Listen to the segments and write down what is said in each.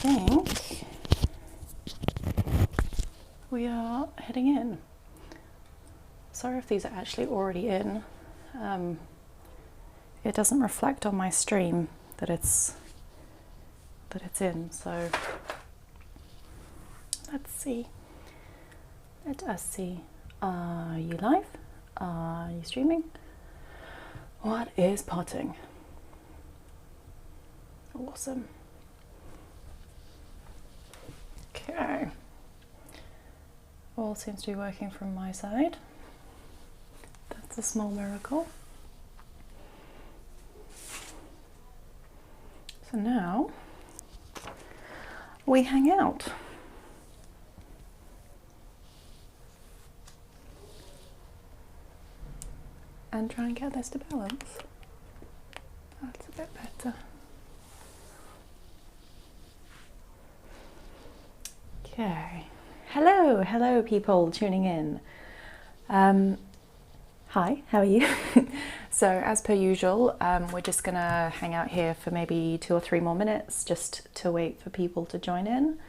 think we are heading in. Sorry if these are actually already in. It doesn't reflect on my stream that it's in, so let's see. Let us see. Are you live? Are you streaming? What is potting? Awesome. Okay. All seems to be working from my side. That's a small miracle. So now we hang out. And try and get this to balance. That's a bit better. Okay. Hello people tuning in. Hi, how are you? So as per usual, we're just gonna hang out here for maybe 2 or 3 more minutes just to wait for people to join in.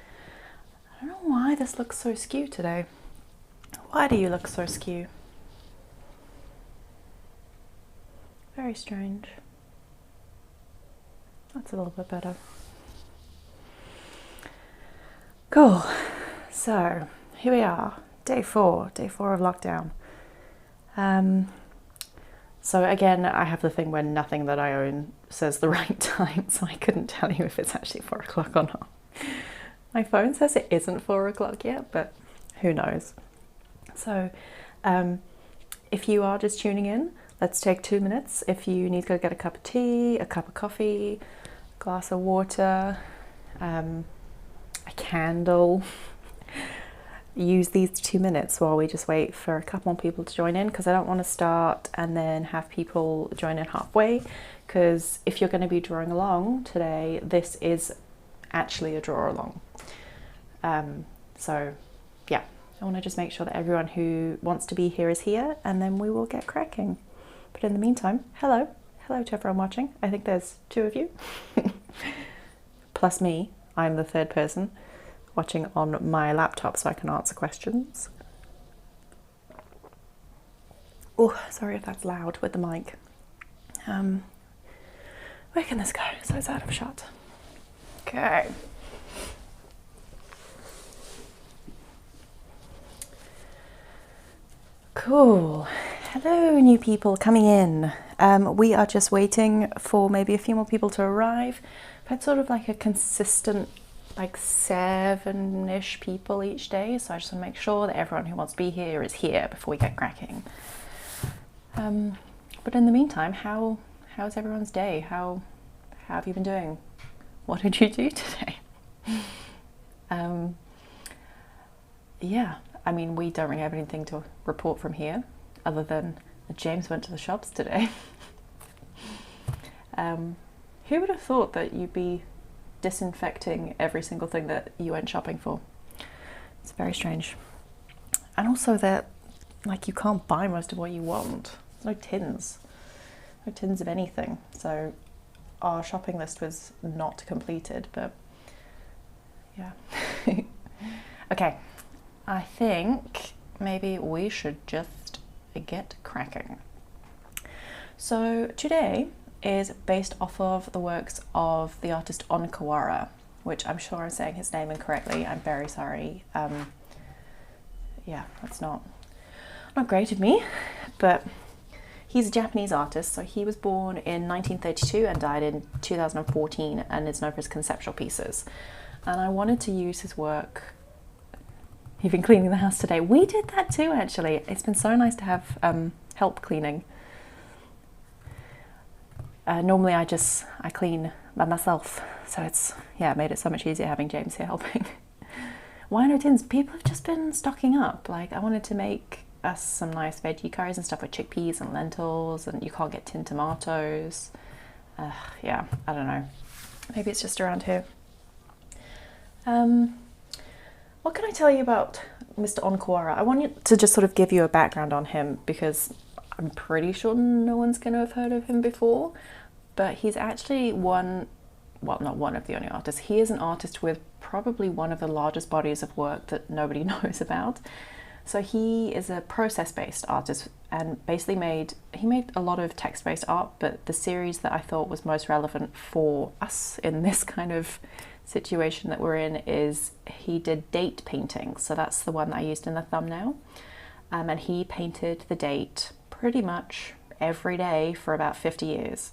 I don't know why this looks so skew today. Why do you look so skew? Very strange. That's a little bit better. Cool. So here we are, day 4 of lockdown. So again, I have the thing where nothing that I own says the right time, so I couldn't tell you if it's actually 4 o'clock or not. My phone says it isn't 4 o'clock yet, but who knows. So if you are just tuning in, let's take 2 minutes. If you need to go get a cup of tea, a cup of coffee, a glass of water, a candle, use these 2 minutes while we just wait for a couple more people to join in, because I don't want to start and then have people join in halfway, because if you're going to be drawing along today, this is actually a draw along. So yeah, I want to just make sure that everyone who wants to be here is here, and then we will get cracking. But in the meantime, hello to everyone watching. I think there's 2 of you, plus me. I'm the 3rd person watching on my laptop so I can answer questions. Oh, sorry if that's loud with the mic. Where can this go? So it's out of shot. Okay. Cool. Hello, new people coming in. We are just waiting for maybe a few more people to arrive. I've had sort of like a consistent, like 7-ish people each day, so I just want to make sure that everyone who wants to be here is here before we get cracking. But in the meantime, how's everyone's day? How have you been doing? What did you do today? Yeah, I mean, we don't really have anything to report from here other than James went to the shops today. Who would have thought that you'd be disinfecting every single thing that you went shopping for? It's very strange. And also that, like, you can't buy most of what you want. There's no tins of anything. So our shopping list was not completed, but yeah. Okay, I think maybe we should just get cracking. So today is based off of the works of the artist on Kawara, which I'm sure I'm saying his name incorrectly. I'm very sorry. Yeah, that's not great of me, but he's a Japanese artist. So he was born in 1932 and died in 2014, and is known for his conceptual pieces. And I wanted to use his work. You've been cleaning the house today. We did that too, actually. It's been so nice to have help cleaning. Normally I clean by myself, so it made it so much easier having James here helping. Why no tins? People have just been stocking up. Like, I wanted to make us some nice veggie curries and stuff with chickpeas and lentils, and you can't get tinned tomatoes. Yeah, I don't know. Maybe it's just around here. What can I tell you about Mr. Kawara? I want to just sort of give you a background on him, because I'm pretty sure no one's going to have heard of him before, but he's actually one well, not one of the only artists, he is an artist with probably one of the largest bodies of work that nobody knows about. So he is a process-based artist and basically made a lot of text-based art, but the series that I thought was most relevant for us in this kind of situation that we're in is he did date painting. So that's the one that I used in the thumbnail. And he painted the date pretty much every day for about 50 years.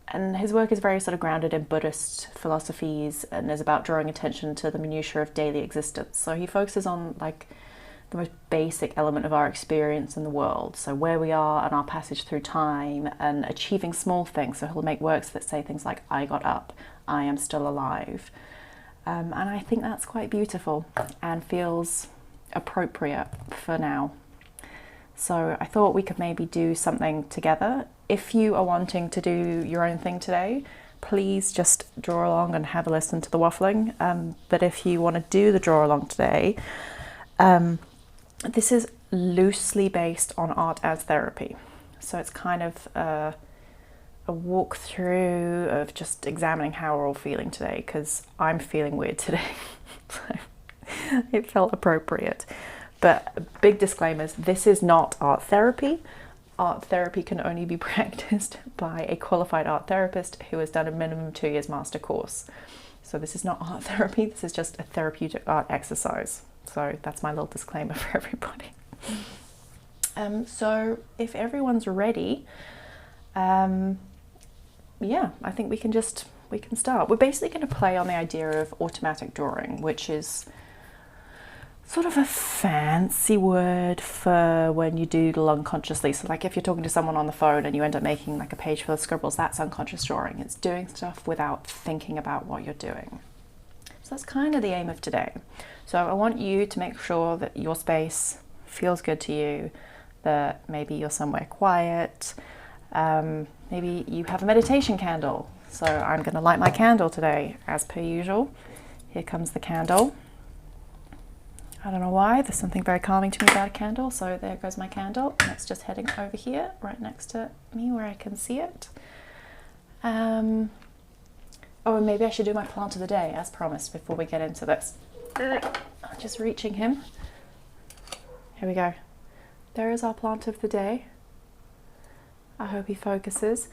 And his work is very sort of grounded in Buddhist philosophies and is about drawing attention to the minutiae of daily existence. So he focuses on like the most basic element of our experience in the world. So where we are and our passage through time and achieving small things. So he'll make works that say things like, I got up, I am still alive. And I think that's quite beautiful and feels appropriate for now. So I thought we could maybe do something together. If you are wanting to do your own thing today, please just draw along and have a listen to the waffling. But if you want to do the draw along today, this is loosely based on art as therapy. So it's kind of a walkthrough of just examining how we're all feeling today, because I'm feeling weird today. So it felt appropriate. But big disclaimers, this is not art therapy. Art therapy can only be practiced by a qualified art therapist who has done a minimum 2 years master course. So this is not art therapy, this is just a therapeutic art exercise. So that's my little disclaimer for everybody. So if everyone's ready, yeah, I think we can start. We're basically going to play on the idea of automatic drawing, which is sort of a fancy word for when you doodle unconsciously. So like if you're talking to someone on the phone and you end up making like a page full of scribbles, that's unconscious drawing. It's doing stuff without thinking about what you're doing. So that's kind of the aim of today. So I want you to make sure that your space feels good to you, that maybe you're somewhere quiet, maybe you have a meditation candle. So I'm going to light my candle today as per usual. Here comes the candle. I don't know why, there's something very calming to me about a candle, so there goes my candle. And it's just heading over here, right next to me where I can see it. Oh, and maybe I should do my plant of the day, as promised, before we get into this. I'm just reaching him. Here we go. There is our plant of the day. I hope he focuses.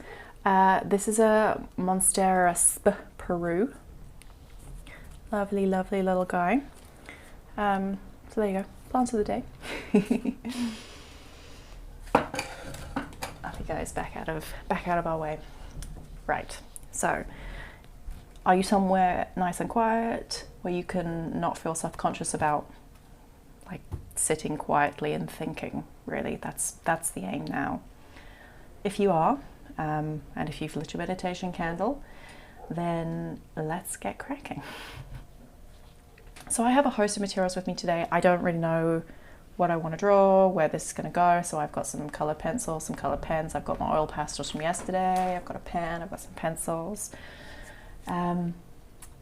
This is a Monstera sp. Peru. Lovely, lovely little guy. So there you go, plant of the day. Off he goes, back out of our way. Right, so are you somewhere nice and quiet where you can not feel self-conscious about like sitting quietly and thinking? Really, that's the aim now. If you are, and if you've lit your meditation candle, then let's get cracking. So I have a host of materials with me today. I don't really know what I want to draw, where this is going to go. So I've got some colored pencils, some colored pens. I've got my oil pastels from yesterday. I've got a pen, I've got some pencils.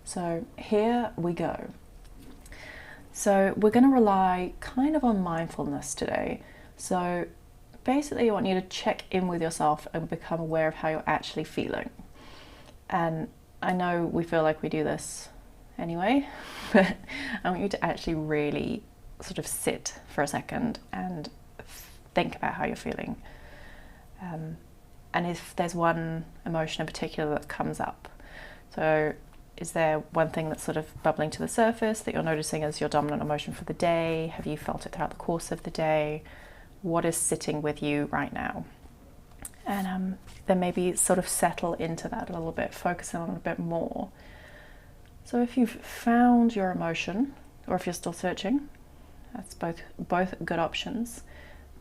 So here we go. So we're going to rely kind of on mindfulness today. So basically I want you to check in with yourself and become aware of how you're actually feeling. And I know we feel like we do this anyway, but I want you to actually really sort of sit for a second and think about how you're feeling. And if there's one emotion in particular that comes up, so is there one thing that's sort of bubbling to the surface that you're noticing as your dominant emotion for the day? Have you felt it throughout the course of the day? What is sitting with you right now? And then maybe sort of settle into that a little bit, focusing on it a bit more. So if you've found your emotion, or if you're still searching, that's both good options.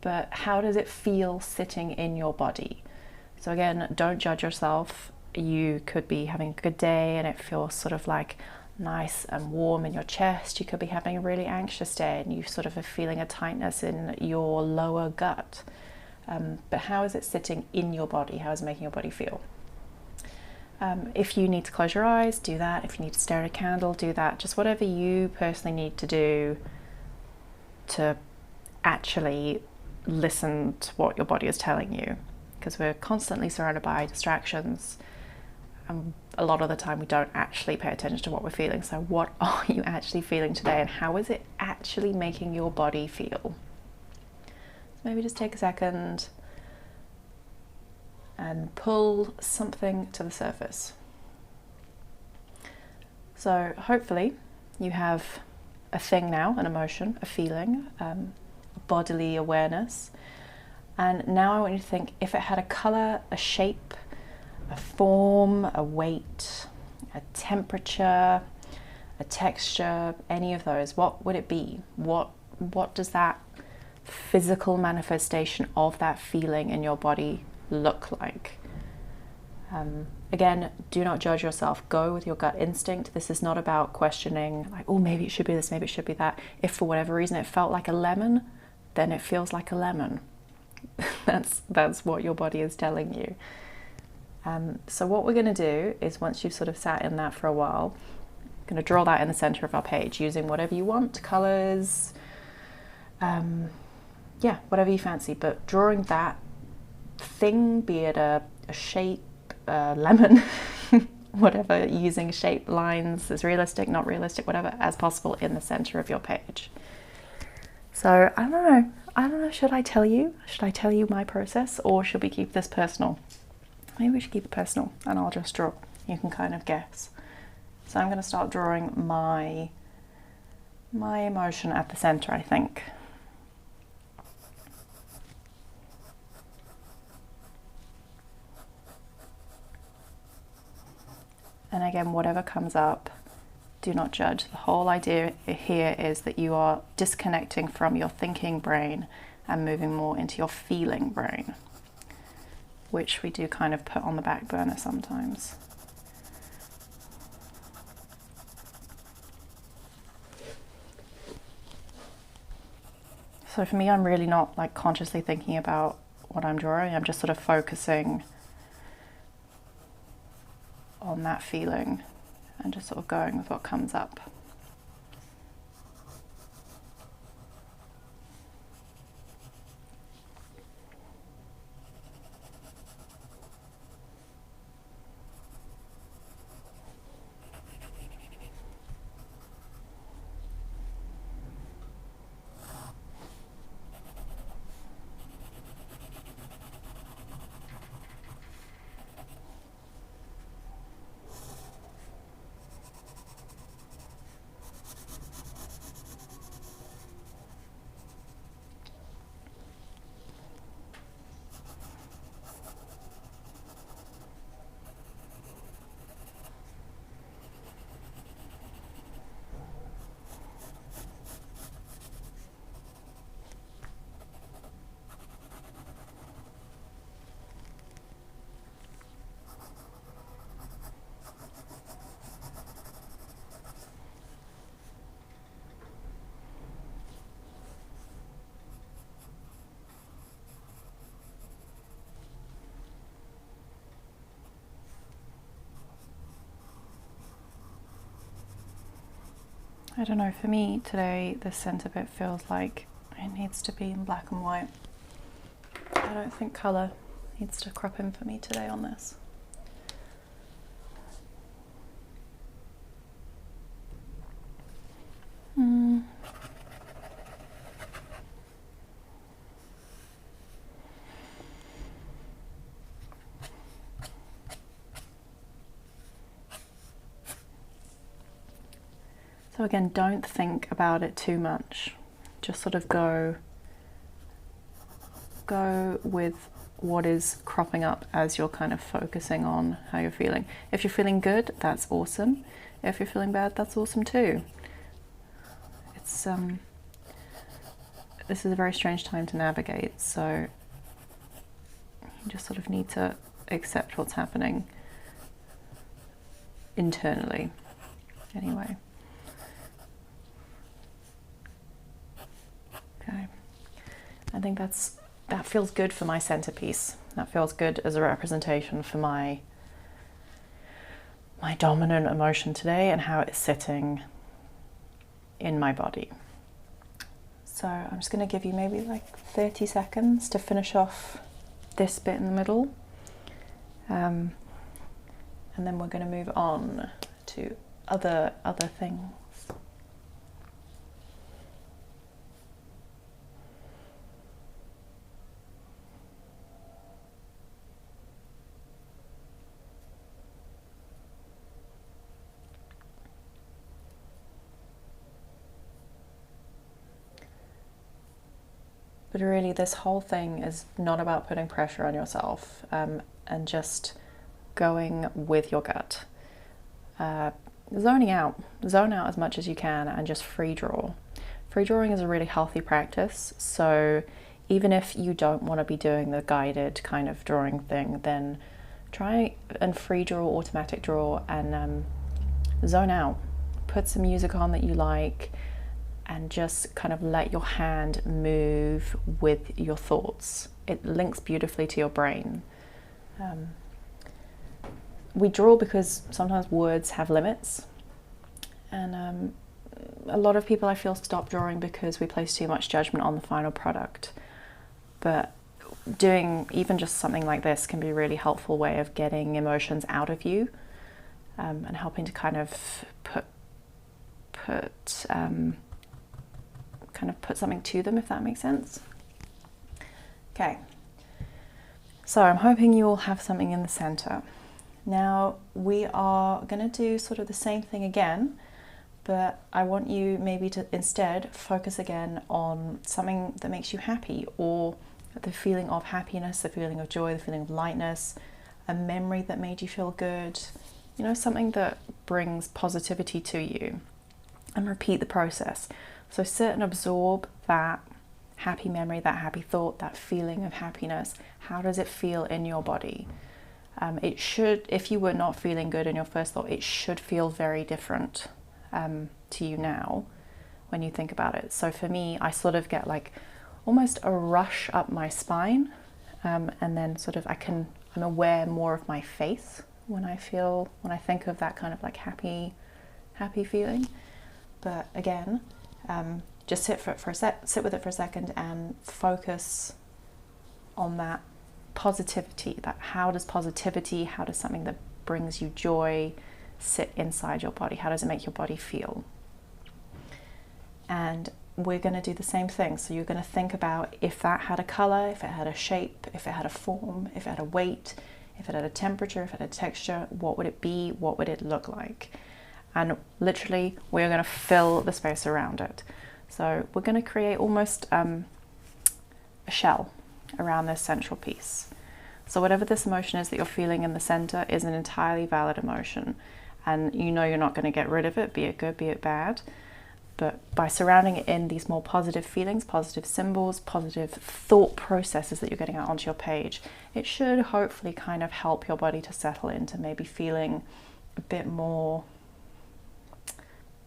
But how does it feel sitting in your body? So again, don't judge yourself. You could be having a good day and it feels sort of like nice and warm in your chest. You could be having a really anxious day and you sort of are feeling a tightness in your lower gut. But how is it sitting in your body? How is it making your body feel? If you need to close your eyes, do that. If you need to stare at a candle, do that. Just whatever you personally need to do to actually listen to what your body is telling you. Because we're constantly surrounded by distractions and a lot of the time we don't actually pay attention to what we're feeling. So what are you actually feeling today, and how is it actually making your body feel? So maybe just take a second and pull something to the surface. So hopefully you have a thing now, an emotion, a feeling, bodily awareness. And now I want you to think, if it had a color, a shape, a form, a weight, a temperature, a texture, any of those, what would it be? What does that physical manifestation of that feeling in your body look like? Again, do not judge yourself. Go with your gut instinct. This is not about questioning, like, oh, maybe it should be this, maybe it should be that. If for whatever reason it felt like a lemon, then it feels like a lemon. That's what your body is telling you. So what we're going to do is, once you've sort of sat in that for a while, I'm going to draw that in the center of our page using whatever you want, colors, yeah, whatever you fancy, but drawing that thing, be it a shape, a lemon, whatever, using shape lines as realistic, not realistic, whatever as possible in the center of your page. So I don't know, should I tell you my process, or should we keep this personal? Maybe we should keep it personal, and I'll just draw. You can kind of guess. So I'm going to start drawing my emotion at the center, I think. And again, whatever comes up, do not judge. The whole idea here is that you are disconnecting from your thinking brain and moving more into your feeling brain, which we do kind of put on the back burner sometimes. So for me, I'm really not like consciously thinking about what I'm drawing. I'm just sort of focusing on that feeling and just sort of going with what comes up. I don't know, for me today, the center bit feels like it needs to be in black and white. I don't think color needs to crop in for me today on this. So again, don't think about it too much. Just sort of go with what is cropping up as you're kind of focusing on how you're feeling. If you're feeling good, that's awesome. If you're feeling bad, that's awesome too. It's this is a very strange time to navigate, so you just sort of need to accept what's happening internally. Anyway. Okay. I think that feels good for my centerpiece. That feels good as a representation for my dominant emotion today and how it's sitting in my body. So I'm just going to give you maybe like 30 seconds to finish off this bit in the middle. and then we're going to move on to other things. But really, this whole thing is not about putting pressure on yourself, and just going with your gut. Zone out as much as you can, and just free draw. Free drawing is a really healthy practice, so even if you don't want to be doing the guided kind of drawing thing, then try and free draw, automatic draw, and zone out. Put some music on that you like, and just kind of let your hand move with your thoughts. It links beautifully to your brain. We draw because sometimes words have limits, and a lot of people, I feel, stop drawing because we place too much judgment on the final product. But doing even just something like this can be a really helpful way of getting emotions out of you, and helping to kind of put something to them, if that makes sense. Okay, so I'm hoping you all have something in the center. Now we are going to do sort of the same thing again, but I want you maybe to instead focus again on something that makes you happy, or the feeling of happiness, the feeling of joy, the feeling of lightness, a memory that made you feel good, you know, something that brings positivity to you, and repeat the process. So sit and absorb that happy memory, that happy thought, that feeling of happiness. How does it feel in your body? It should, if you were not feeling good in your first thought, it should feel very different to you now when you think about it. So for me, I sort of get like almost a rush up my spine, and then sort of I'm aware more of my face when I think of that kind of like happy feeling. But again, just sit with it for a second and focus on that positivity. How does something that brings you joy sit inside your body? How does it make your body feel? And we're going to do the same thing. So you're going to think about if that had a color, if it had a shape, if it had a form, if it had a weight, if it had a temperature, if it had a texture, what would it be? What would it look like? And literally, we're going to fill the space around it. So we're going to create almost a shell around this central piece. So whatever this emotion is that you're feeling in the center is an entirely valid emotion. And you know you're not going to get rid of it, be it good, be it bad. But by surrounding it in these more positive feelings, positive symbols, positive thought processes that you're getting out onto your page, it should hopefully kind of help your body to settle into maybe feeling a bit more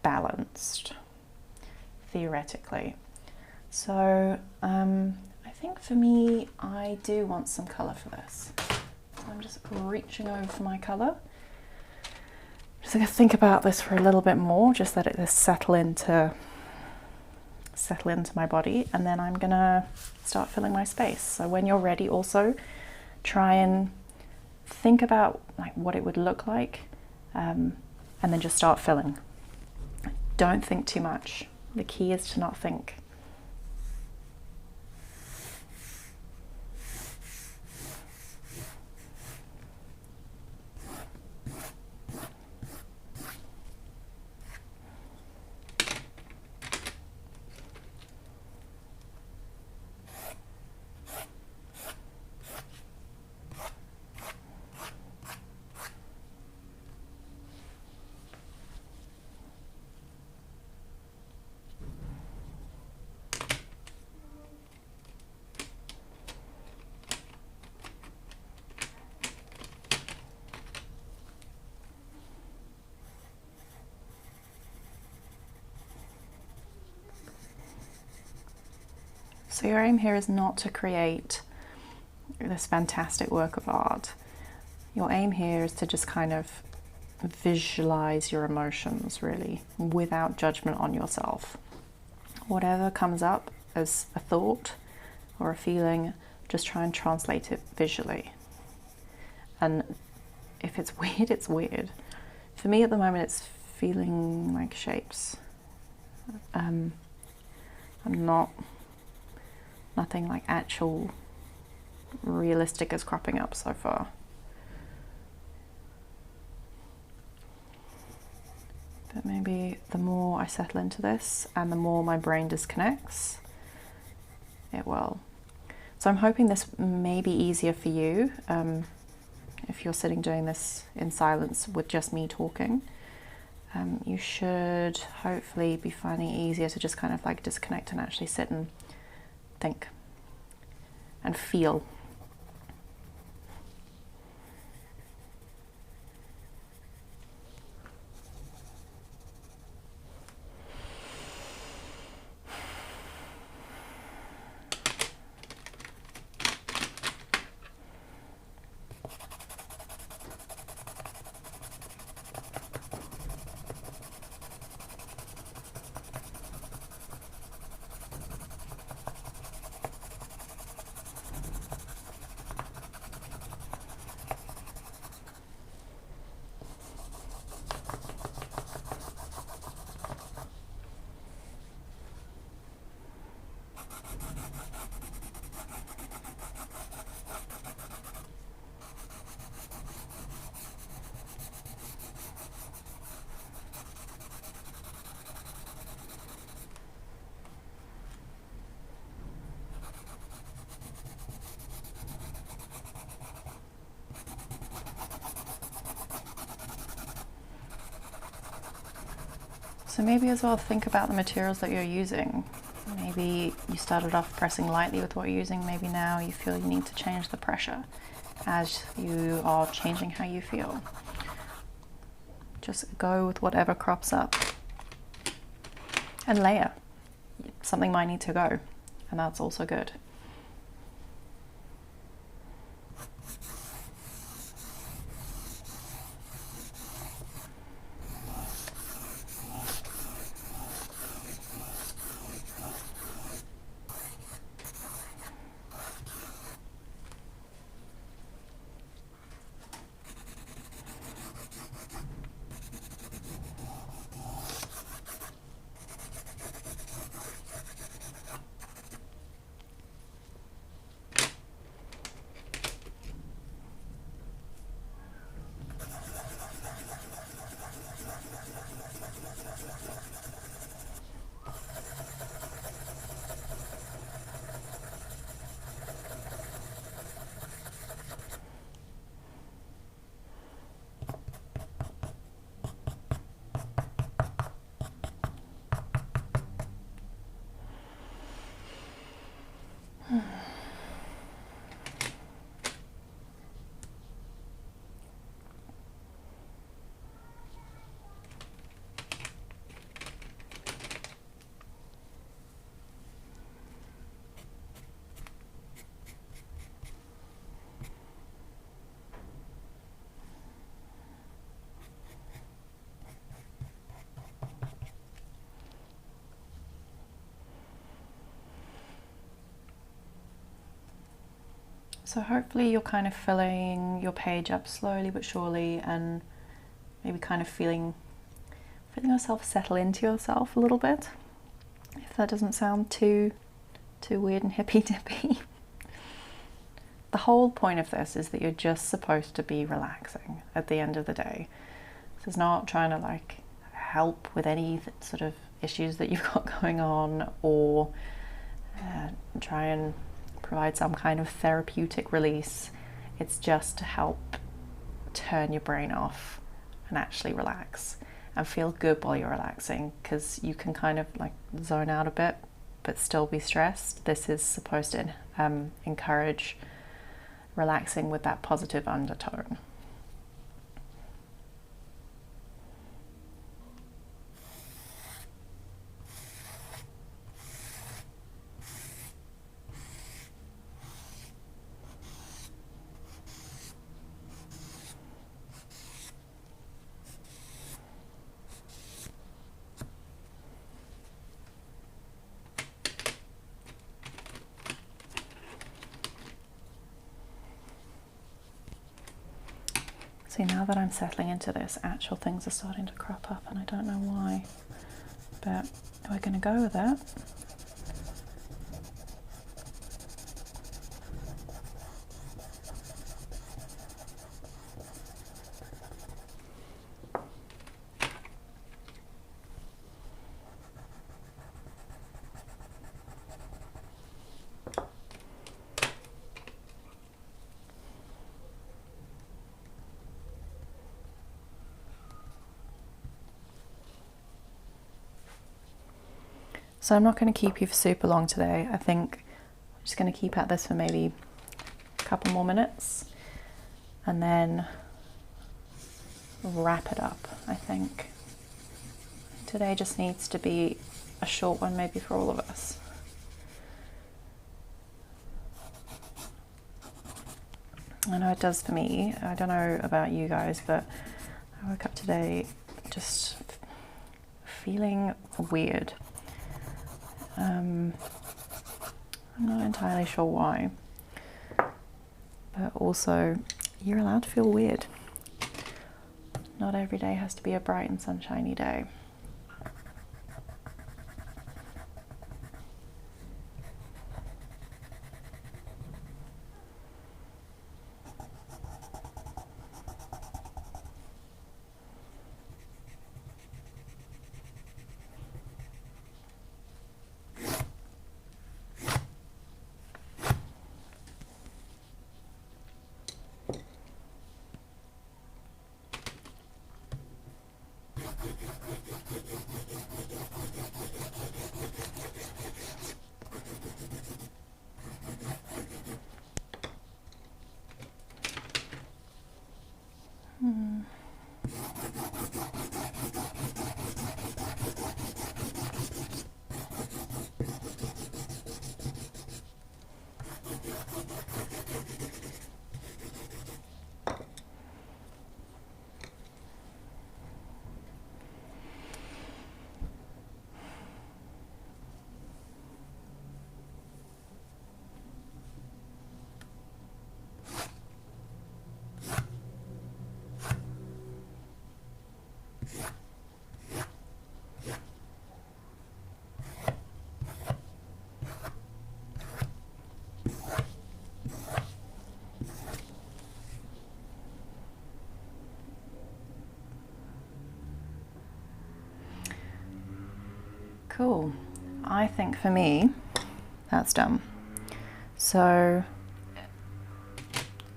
balanced, theoretically. So I think for me, I do want some color for this. So I'm just reaching over for my color. Just gonna think about this for a little bit more, just let it settle into my body, and then I'm gonna start filling my space. So when you're ready, also try and think about like what it would look like, and then just start filling. Don't think too much. The key is to not think. So your aim here is not to create this fantastic work of art. Your aim here is to just kind of visualize your emotions, really, without judgment on yourself. Whatever comes up as a thought or a feeling, just try and translate it visually. And if it's weird, it's weird. For me at the moment, it's feeling like shapes. Nothing like actual realistic is cropping up so far. But maybe the more I settle into this and the more my brain disconnects, it will. So I'm hoping this may be easier for you if you're sitting doing this in silence with just me talking. You should hopefully be finding it easier to just kind of like disconnect and actually sit and think and feel. So maybe as well think about the materials that you're using. Maybe you started off pressing lightly with what you're using, maybe now you feel you need to change the pressure as you are changing how you feel. Just go with whatever crops up and layer. Something might need to go, and that's also good. So hopefully you're kind of filling your page up slowly but surely, and maybe kind of feeling yourself settle into yourself a little bit, if that doesn't sound too weird and hippy-dippy. The whole point of this is that you're just supposed to be relaxing at the end of the day. This is not trying to like help with any sort of issues that you've got going on, or try and provide some kind of therapeutic release. It's just to help turn your brain off and actually relax and feel good while you're relaxing, because you can kind of like zone out a bit but still be stressed. This is supposed to encourage relaxing with that positive undertone. See, now that I'm settling into this, actual things are starting to crop up and I don't know why, but we're going to go with it. So I'm not going to keep you for super long today. I think I'm just going to keep at this for maybe a couple more minutes and then wrap it up, I think. Today just needs to be a short one, maybe for all of us. I know it does for me. I don't know about you guys, but I woke up today just feeling weird. I'm not entirely sure why, but also you're allowed to feel weird. Not every day has to be a bright and sunshiny day. Cool. I think for me, that's done. So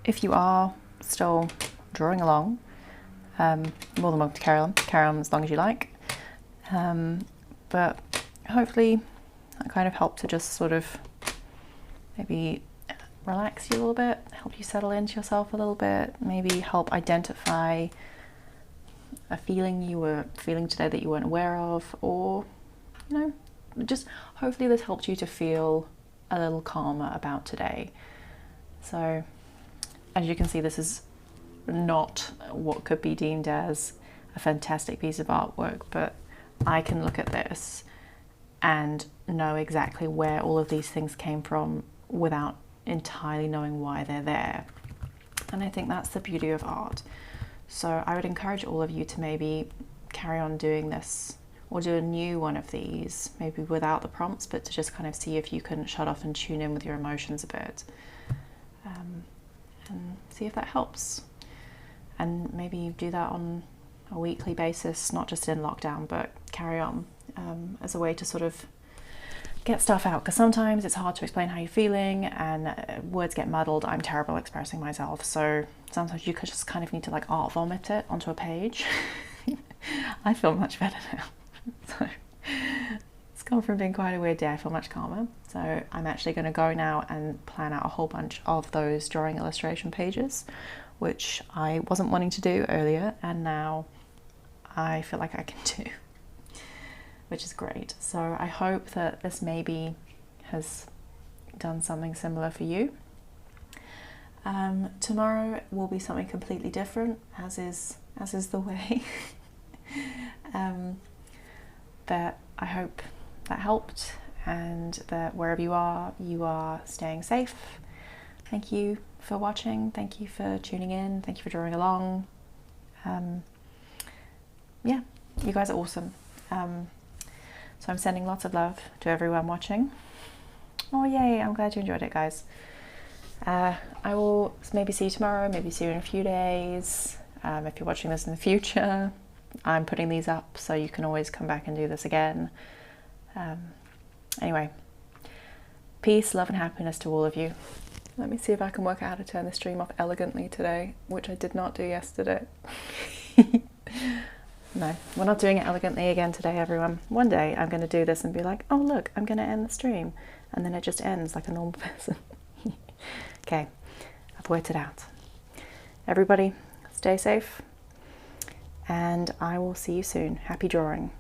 if you are still drawing along, more than welcome to carry on as long as you like. But hopefully that kind of helped to just sort of maybe relax you a little bit, help you settle into yourself a little bit, maybe help identify a feeling you were feeling today that you weren't aware of, or you know, just hopefully this helped you to feel a little calmer about today. So as you can see, this is not what could be deemed as a fantastic piece of artwork, but I can look at this and know exactly where all of these things came from without entirely knowing why they're there. And I think that's the beauty of art. So I would encourage all of you to maybe carry on doing this, or do a new one of these, maybe without the prompts, but to just kind of see if you can shut off and tune in with your emotions a bit, and see if that helps. And maybe do that on a weekly basis, not just in lockdown, but carry on as a way to sort of get stuff out, because sometimes it's hard to explain how you're feeling and words get muddled. I'm terrible at expressing myself, so sometimes you could just kind of need to like art vomit it onto a page. I feel much better now. So it's gone from being quite a weird day. I feel much calmer. So I'm actually going to go now and plan out a whole bunch of those drawing illustration pages, which I wasn't wanting to do earlier, and now I feel like I can do, which is great. So I hope that this maybe has done something similar for you. Tomorrow will be something completely different, as is the way. But I hope that helped, and that wherever you are staying safe. Thank you for watching. Thank you for tuning in. Thank you for drawing along. Yeah, you guys are awesome. So I'm sending lots of love to everyone watching. Oh yay, I'm glad you enjoyed it, guys. I will maybe see you tomorrow, maybe see you in a few days. If you're watching this in the future, I'm putting these up so you can always come back and do this again. Anyway, peace, love and happiness to all of you. Let me see if I can work out how to turn the stream off elegantly today, which I did not do yesterday. No, we're not doing it elegantly again today, everyone. One day I'm going to do this and be like, oh look, I'm going to end the stream. And then it just ends like a normal person. Okay, I've worked it out. Everybody, stay safe. And I will see you soon. Happy drawing.